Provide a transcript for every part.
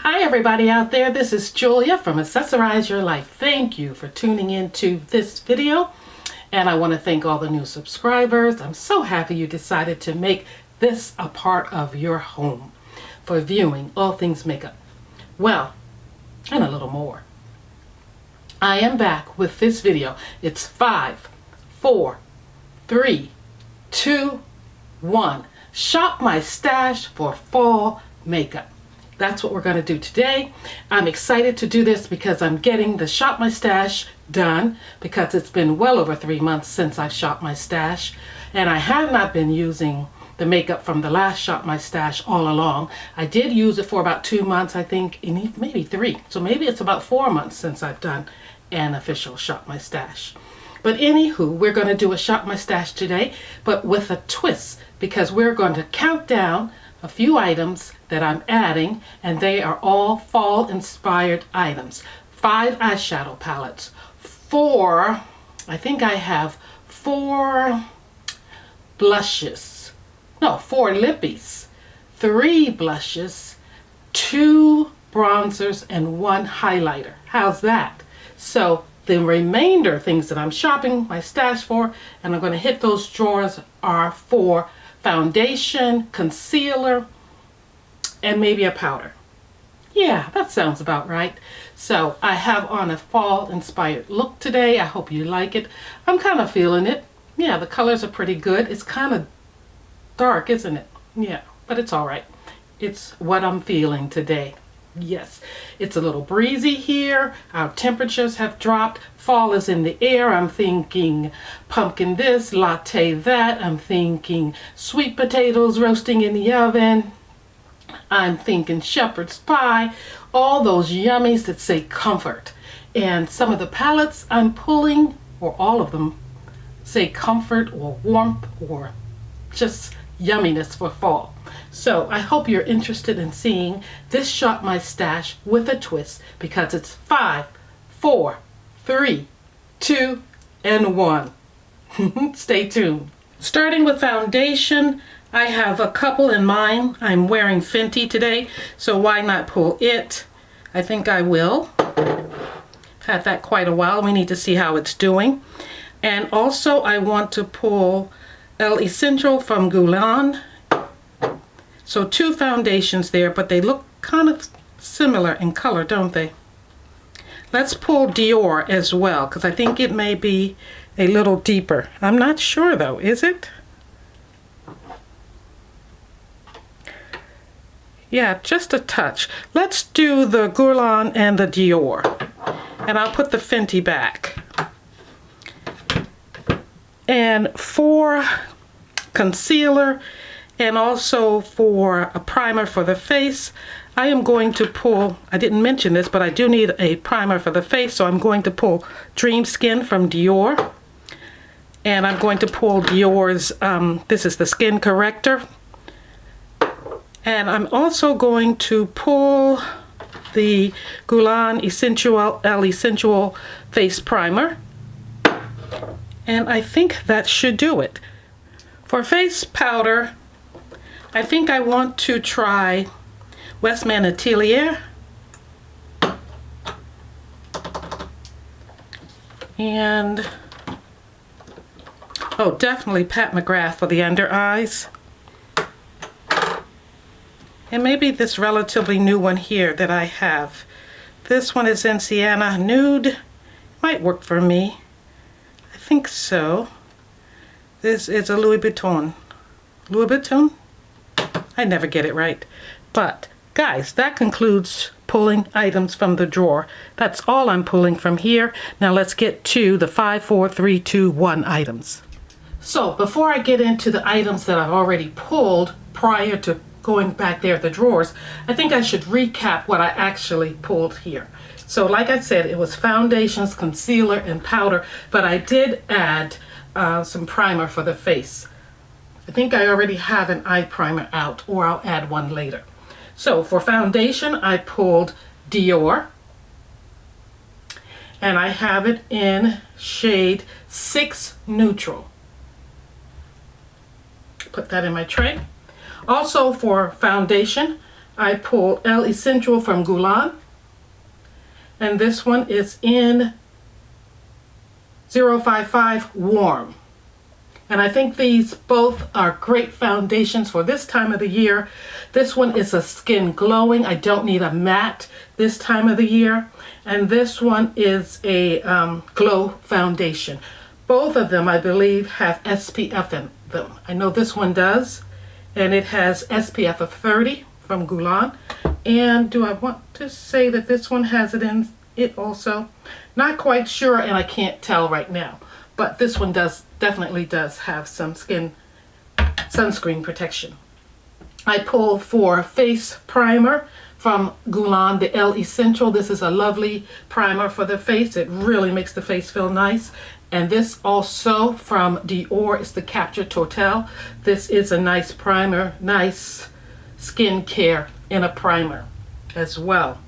Hi everybody out there, this is Julia from Accessorize Your Life. Thank you for tuning into this video, and I want to thank all the new subscribers. I'm so happy you decided to make this a part of your home for viewing all things makeup. Well, and a little more. I am back with this video. It's 5, 4, 3, 2, 1. Shop my stash for fall makeup. That's what we're going to do today. I'm excited to do this because I'm getting the Shop My Stash done because it's been well over 3 months since I've shopped my stash, and I have not been using the makeup from the last Shop My Stash all along. I did use it for about 2 months, I think, and maybe 3. So maybe it's about 4 months since I've done an official Shop My Stash. But anywho, we're going to do a Shop My Stash today, but with a twist, because we're going to count down a few items that I'm adding, and they are all fall inspired items. 5 eyeshadow palettes, 4, I think I have 4 blushes, no, 4 lippies, 3 blushes, 2 bronzers, and 1 highlighter. How's that? So the remainder things that I'm shopping my stash for, and I'm going to hit those drawers, are for foundation, concealer, and maybe a powder. Yeah, that sounds about right. So I have on a fall inspired look today. I hope you like it. I'm kind of feeling it. Yeah, the colors are pretty good. It's kind of dark, isn't it? Yeah, but it's all right. It's what I'm feeling today. Yes, it's a little breezy here. Our temperatures have dropped. Fall is in the air. I'm thinking pumpkin this, latte that. I'm thinking sweet potatoes roasting in the oven. I'm thinking shepherd's pie. All those yummies that say comfort. And some of the palettes I'm pulling, or all of them, say comfort or warmth or just yumminess for fall. So I hope you're interested in seeing this Shop My Stash with a twist, because it's 5, 4, 3, 2, and 1. Stay tuned. Starting with foundation, I have a couple in mind. I'm wearing Fenty today, so why not pull it? I think I will. Had that quite a while. We need to see how it's doing. And also I want to pull El Essential from Guerlain. So 2 foundations there, but they look kind of similar in color, don't they? Let's pull Dior as well, because I think it may be a little deeper. I'm not sure though, is it? Yeah, just a touch. Let's do the Guerlain and the Dior. And I'll put the Fenty back. And for concealer, and also for a primer for the face, I am going to pull, I didn't mention this, but I do need a primer for the face, so I'm going to pull Dream Skin from Dior. And I'm going to pull Dior's, this is the Skin Corrector. And I'm also going to pull the Guerlain El Essential Face Primer. And I think that should do it. For face powder, I think I want to try Westman Atelier. And, oh, definitely Pat McGrath for the under eyes. And maybe this relatively new one here that I have. This one is in Sienna Nude. Might work for me. I think so. This is a Louis Vuitton. Louis Vuitton? I never get it right. But guys, that concludes pulling items from the drawer. That's all I'm pulling from here. Now let's get to the 5, 4, 3, 2, 1 items. So before I get into the items that I've already pulled prior to going back there at the drawers, I think I should recap what I actually pulled here. So like I said, it was foundations, concealer, and powder, but I did add some primer for the face. I think I already have an eye primer out, or I'll add one later. So for foundation, I pulled Dior, and I have it in shade 6 Neutral. Put that in my tray. Also for foundation, I pulled El Essential from Gulan, and this one is in 055 Warm. And I think these both are great foundations for this time of the year. This one is a skin glowing. I don't need a matte this time of the year. And this one is a glow foundation. Both of them, I believe, have SPF in them. I know this one does. And it has SPF of 30 from Gulan. And do I want to say that this one has it in it also? Not quite sure, and I can't tell right now. But this one definitely does have some sunscreen protection. I pulled for face primer from Gulan, the El Essential. This is a lovely primer for the face. It really makes the face feel nice. And this also from Dior is the Capture Total. This is a nice primer, nice skin care in a primer as well.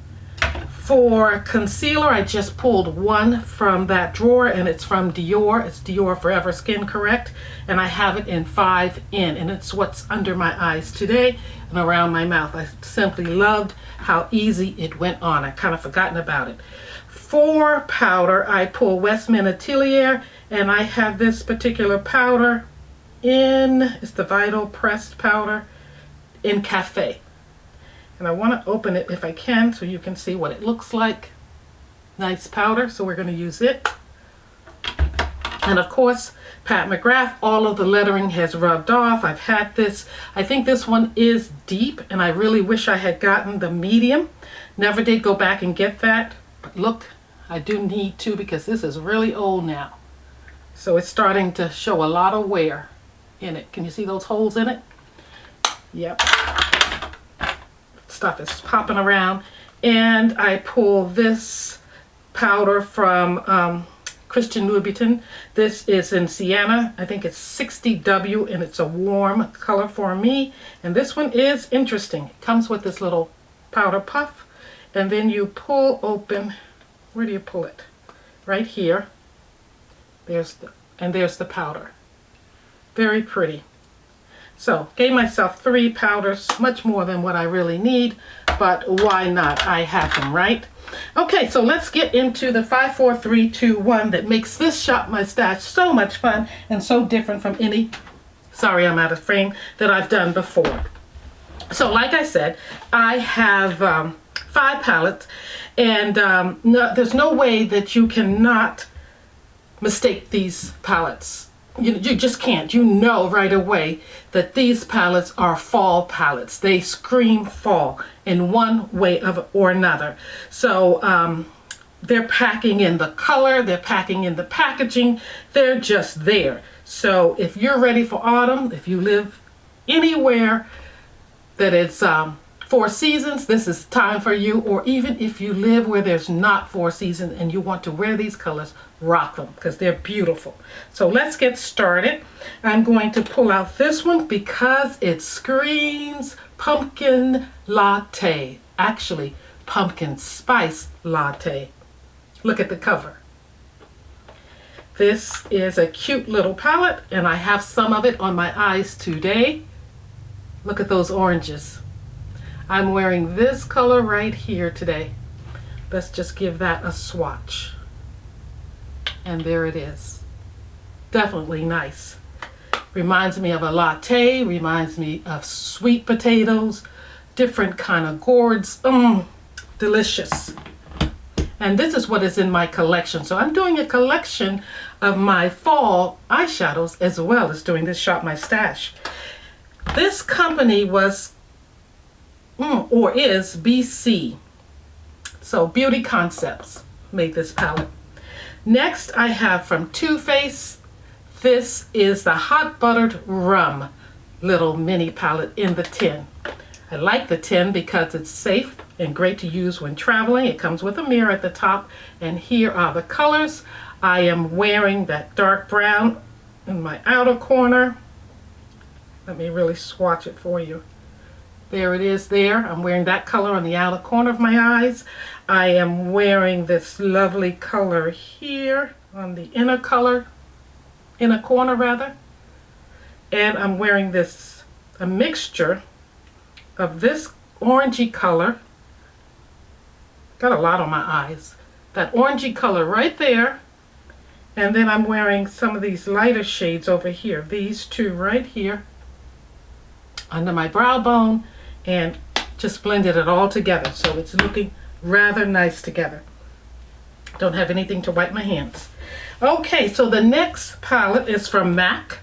For concealer, I just pulled one from that drawer, and it's from Dior. It's Dior Forever Skin Correct, and I have it in 5N, and it's what's under my eyes today and around my mouth. I simply loved how easy it went on. I kind of forgotten about it. For powder, I pull Westman Atelier, and I have this particular powder it's the Vital Pressed Powder in Cafe. And I want to open it if I can so you can see what it looks like. Nice powder, so we're going to use it. And of course, Pat McGrath, all of the lettering has rubbed off. I've had this. I think this one is deep, and I really wish I had gotten the medium. Never did go back and get that. But look, I do need to because this is really old now. So it's starting to show a lot of wear in it. Can you see those holes in it? Yep. Stuff is popping around. And I pull this powder from Christian Louboutin. This is in Sienna. I think it's 60W, and it's a warm color for me. And this one is interesting. It comes with this little powder puff, and then you pull open. Where do you pull it? Right here. There's the powder. Very pretty. So, gave myself 3 powders, much more than what I really need, but why not? I have them, right? Okay, so let's get into the 5, 4, 3, 2, 1 that makes this Shop My Stash so much fun and so different from any, sorry I'm out of frame, that I've done before. So, like I said, I have 5 palettes, and there's no way that you cannot mistake these palettes. You just can't. You know right away that these palettes are fall palettes. They scream fall in one way or another. So they're packing in the color, they're packing in the packaging, they're just there. So if you're ready for autumn, if you live anywhere that it's 4 seasons, this is time for you. Or even if you live where there's not 4 seasons and you want to wear these colors, rock them because they're beautiful. So let's get started. I'm going to pull out this one because it screams pumpkin latte. Actually, pumpkin spice latte. Look at the cover. This is a cute little palette, and I have some of it on my eyes today. Look at those oranges. I'm wearing this color right here today. Let's just give that a swatch. And there it is. Definitely nice. Reminds me of a latte, reminds me of sweet potatoes, different kind of gourds. Delicious. And this is what is in my collection. So I'm doing a collection of my fall eyeshadows as well as doing this Shop My Stash. This company was or is BC. So Beauty Concepts made this palette. Next I have from Too Faced. This is the Hot Buttered Rum little mini palette in the tin. I like the tin because it's safe and great to use when traveling. It comes with a mirror at the top, and here are the colors. I am wearing that dark brown in my outer corner. Let me really swatch it for you. There it is there. I'm wearing that color on the outer corner of my eyes. I am wearing this lovely color here on the inner corner rather. And I'm wearing this, a mixture of this orangey color. Got a lot on my eyes. That orangey color right there. And then I'm wearing some of these lighter shades over here. These two right here under my brow bone, and just blended it all together. So it's looking rather nice together. Don't have anything to wipe my hands. Okay, so the next palette is from MAC.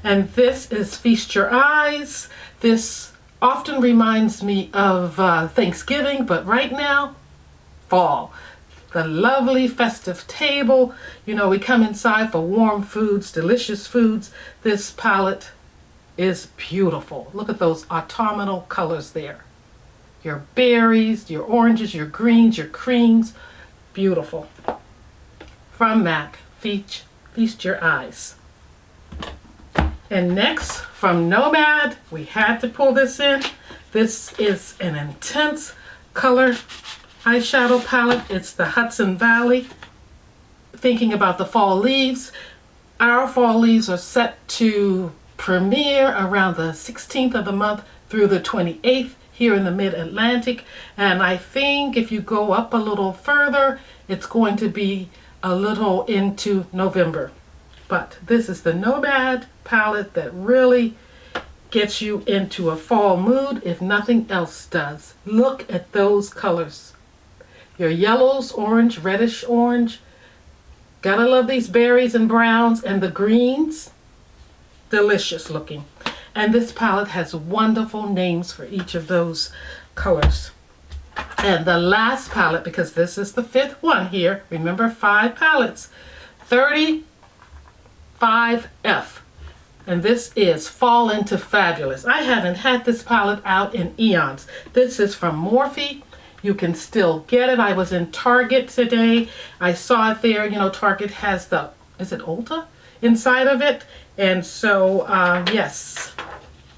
And this is Feast Your Eyes. This often reminds me of Thanksgiving, but right now, fall. The lovely festive table. You know, we come inside for warm foods, delicious foods. This palette is beautiful. Look at those autumnal colors there. Your berries, your oranges, your greens, your creams. Beautiful. From MAC, Feast Your Eyes. And next, from Nomad, we had to pull this in. This is an intense color eyeshadow palette. It's the Hudson Valley. Thinking about the fall leaves. Our fall leaves are set to premiere around the 16th of the month through the 28th here in the Mid-Atlantic. And I think if you go up a little further, it's going to be a little into November. But this is the Nomad palette that really gets you into a fall mood if nothing else does. Look at those colors. Your yellows, orange, reddish orange. Gotta love these berries and browns, and the greens. Delicious looking. And this palette has wonderful names for each of those colors. And the last palette, because this is the 5th one here, remember 5 palettes, 35F. And this is Fall Into Fabulous. I haven't had this palette out in eons. This is from Morphe. You can still get it. I was in Target today. I saw it there. You know, Target has the, is it Ulta inside of it? And so, yes,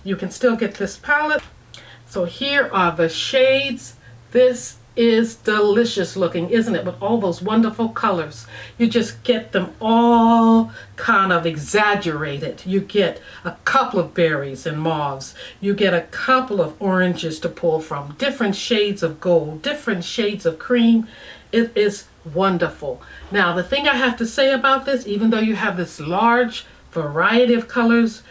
you can still get this palette. So here are the shades. This is delicious looking, isn't it? With all those wonderful colors. You just get them all kind of exaggerated. You get a couple of berries and mauves. You get a couple of oranges to pull from. Different shades of gold, different shades of cream. It is wonderful. Now, the thing I have to say about this, even though you have this large variety of colors,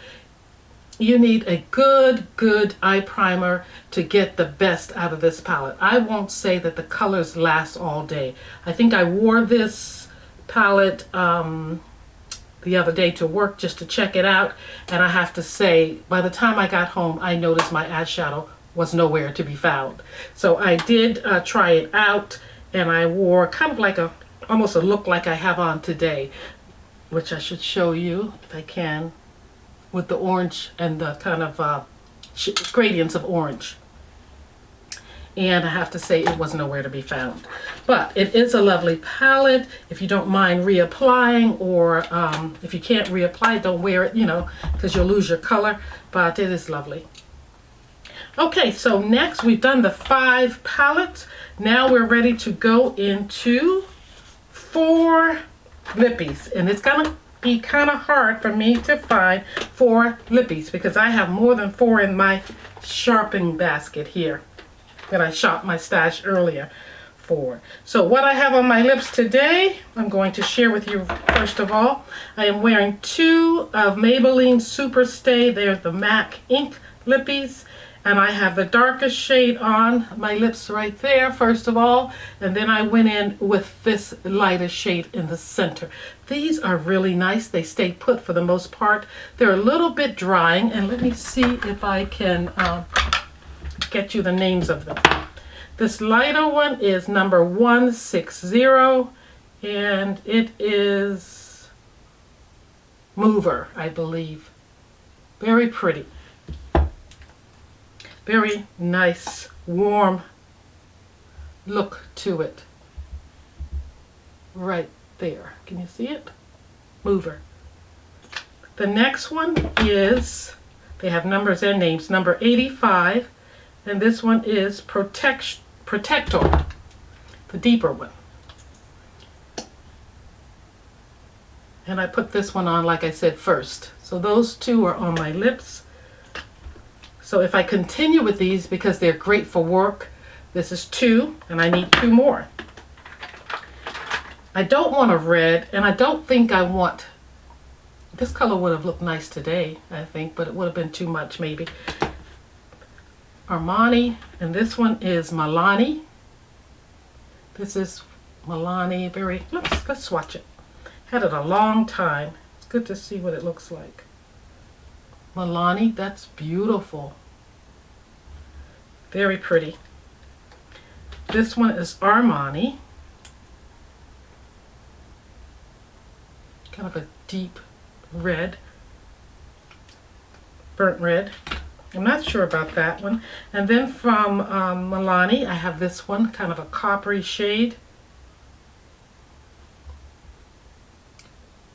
you need a good eye primer to get the best out of this palette. I won't say that the colors last all day. I think I wore this palette the other day to work just to check it out, and I have to say, by the time I got home, I noticed my eyeshadow was nowhere to be found. So I did try it out, and I wore kind of like almost a look like I have on today, which I should show you if I can, with the orange and the kind of gradients of orange. And I have to say it was nowhere to be found. But it is a lovely palette. If you don't mind reapplying, or if you can't reapply, don't wear it, you know, because you'll lose your color. But it is lovely. Okay, so next we've done the 5 palettes. Now we're ready to go into 4 lippies. And it's gonna be kind of hard for me to find 4 lippies because I have more than 4 in my shopping basket here that I shopped my stash earlier for. So what I have on my lips today, I'm going to share with you first of all. I am wearing 2 of Maybelline Super Stay. They're the MAC Ink Lippies. And I have the darkest shade on my lips right there, first of all. And then I went in with this lighter shade in the center. These are really nice. They stay put for the most part. They're a little bit drying. And let me see if I can get you the names of them. This lighter one is number 160. And it is Mover, I believe. Very pretty. Very nice, warm look to it. Right there. Can you see it? Mover. The next one is, they have numbers and names, number 85. And this one is Protector, the deeper one. And I put this one on, like I said, first. So those 2 are on my lips. So if I continue with these, because they're great for work, this is 2 and I need 2 more. I don't want a red, and I don't think I want, this color would have looked nice today, I think, but it would have been too much maybe. Armani, and this one is Milani. This is Milani, very, let's swatch it. Had it a long time. It's good to see what it looks like. Milani, that's beautiful. Very pretty. This one is Armani. Kind of a deep red, burnt red. I'm not sure about that one. And then from Milani, I have this one, kind of a coppery shade.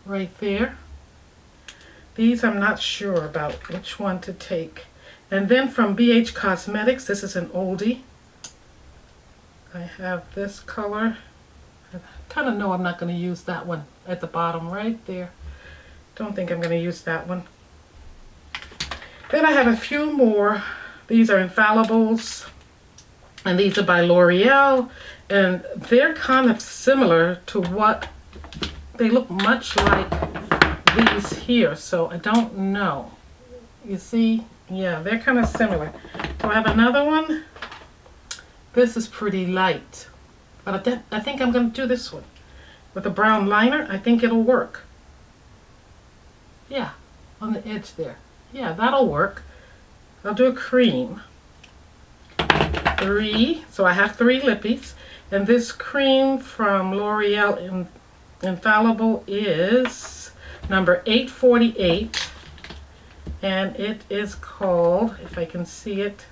Right there. These I'm not sure about which one to take. And then from BH Cosmetics, this is an oldie. I have this color. I kind of know I'm not going to use that one at the bottom right there. Don't think I'm going to use that one. Then I have a few more. These are Infallibles, and these are by L'Oreal, and they're kind of similar to what they look much like these here, so I don't know. You see, yeah, they're kind of similar. Do I have another one? This is pretty light, but I think I'm going to do this one with a brown liner. I think it'll work. Yeah, on the edge there. Yeah, that'll work. I'll do a cream. 3, so I have 3 lippies, and this cream from L'Oreal Infallible is number 848, and it is called, if I can see it,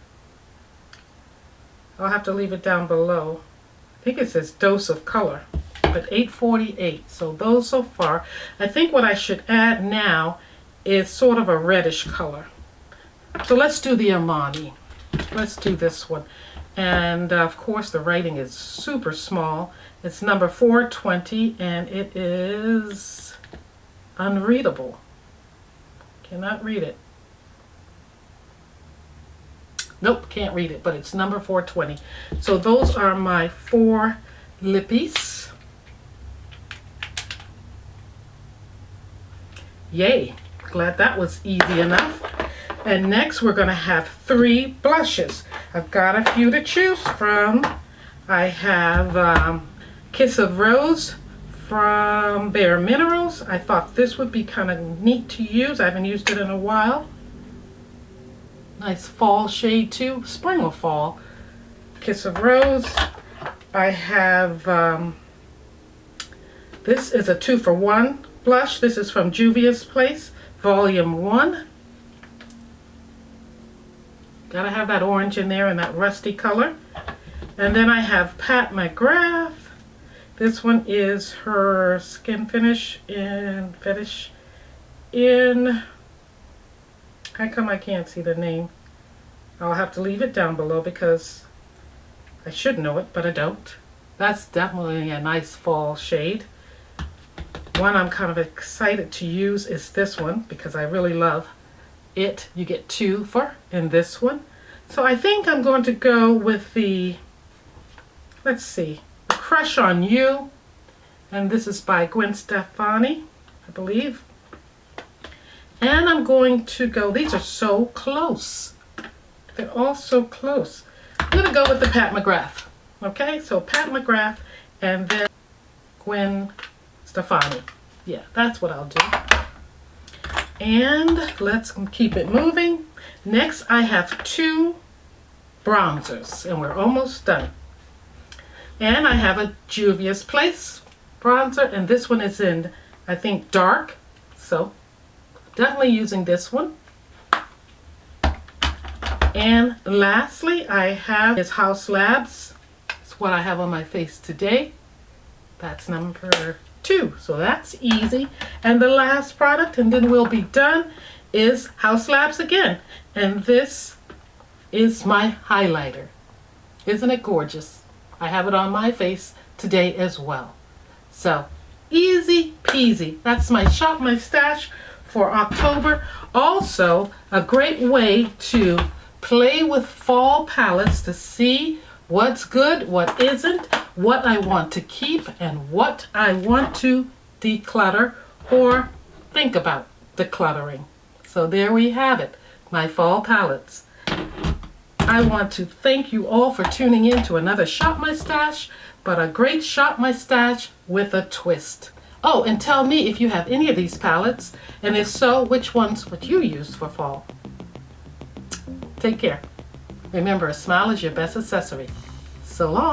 I'll have to leave it down below. I think it says Dose of Color, but 848. So those so far. I think what I should add now is sort of a reddish color. So let's do the Armani. Let's do this one. And of course the writing is super small. It's number 420 and it is unreadable. Cannot read it. Nope, can't read it, but it's number 420. So those are my 4 lippies. Yay, glad that was easy enough. And next we're going to have 3 blushes. I've got a few to choose from. I have Kiss of Rose from Bare Minerals. I thought this would be kind of neat to use. I haven't used it in a while. Nice fall shade too, spring or fall. Kiss of Rose. I have, this is a 2-for-1 blush. This is from Juvia's Place, Volume 1. Gotta have that orange in there and that rusty color. And then I have Pat McGrath. This one is her Skin Finish in how come I can't see the name? I'll have to leave it down below because I should know it, but I don't. That's definitely a nice fall shade. One I'm kind of excited to use is this one because I really love it. You get 2 for in this one. So I think I'm going to go with the, let's see, Crush on You. And this is by Gwen Stefani, I believe. And I'm going to go, these are so close. They're all so close. I'm going to go with the Pat McGrath. Okay, so Pat McGrath and then Gwen Stefani. Yeah, that's what I'll do. And let's keep it moving. Next, I have 2 bronzers, and we're almost done. And I have a Juvia's Place bronzer, and this one is in, I think, dark. So definitely using this one. And lastly, I have is Haus Labs. It's what I have on my face today. That's number 2. So that's easy. And the last product, and then we'll be done, is Haus Labs again. And this is my highlighter. Isn't it gorgeous? I have it on my face today as well. So easy peasy. That's my Shop My Stash for October. Also, a great way to play with fall palettes to see what's good, what isn't, what I want to keep, and what I want to declutter or think about decluttering. So there we have it, my fall palettes. I want to thank you all for tuning in to another Shop My Stash, but a great Shop My Stash with a twist. Oh, and tell me if you have any of these palettes, and if so, which ones would you use for fall? Take care. Remember, a smile is your best accessory. So long.